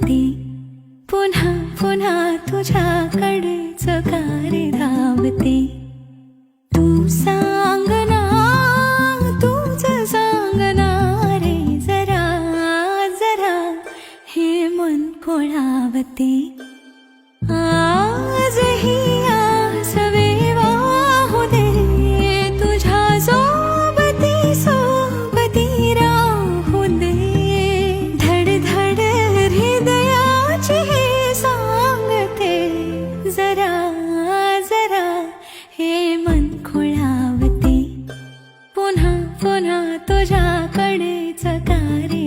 धावते, पुन्हा पुन्हा तुझ्याकडेच का रे धावते. तू सांग ना, तूच सांग ना रे, जरा जरा हे मन खोळावते. आजही आस वाहू दे, तुझ्या सोबती सोबती राहू दे. धडधड हृदयाची हे सांगते, जरा जरा हे मन खोळावते. पुन्हा पुन्हा तुझ्याकडेच का रे